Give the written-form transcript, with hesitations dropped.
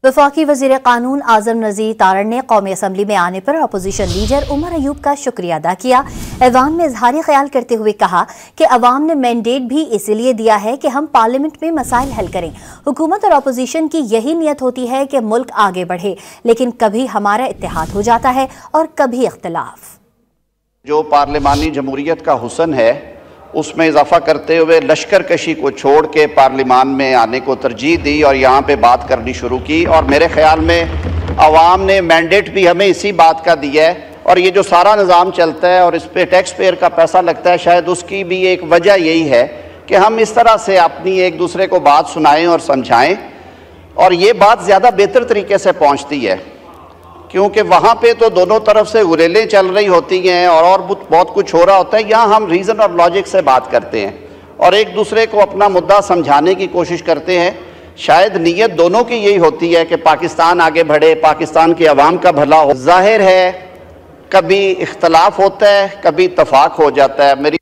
वफाकी वज़ीर कानून आज़म नज़ीर तारण ने कौमी असम्बली में आने पर अपोजिशन लीडर उमर अयूब का शुक्रिया अदा किया। ऐवान में इजहारी ख्याल करते हुए कहा कि अवाम ने मैंडेट भी इसलिए दिया है कि हम पार्लियामेंट में मसाइल हल करें। हुकूमत और अपोजिशन की यही नीयत होती है कि मुल्क आगे बढ़े, लेकिन कभी हमारा इत्तेहाद हो जाता है और कभी इख्तलाफ। जो पार्लिमानी जमहूरियत का हुस्न है उसमें इजाफा करते हुए लश्कर कशी को छोड़ के पार्लिमान में आने को तरजीह दी और यहाँ पे बात करनी शुरू की। और मेरे ख्याल में अवाम ने मैंडेट भी हमें इसी बात का दिया है। और ये जो सारा निज़ाम चलता है और इस पर टैक्स पेयर का पैसा लगता है, शायद उसकी भी एक वजह यही है कि हम इस तरह से अपनी एक दूसरे को बात सुनाएं और समझाएं, और ये बात ज़्यादा बेहतर तरीके से पहुँचती है, क्योंकि वहाँ पे तो दोनों तरफ से गुरेलें चल रही होती हैं और बहुत कुछ हो रहा होता है। यहाँ हम रीज़न और लॉजिक से बात करते हैं और एक दूसरे को अपना मुद्दा समझाने की कोशिश करते हैं। शायद नीयत दोनों की यही होती है कि पाकिस्तान आगे बढ़े, पाकिस्तान के अवाम का भला हो। जाहिर है कभी इख्तलाफ होता है, कभी इत्तफाक हो जाता है। मेरी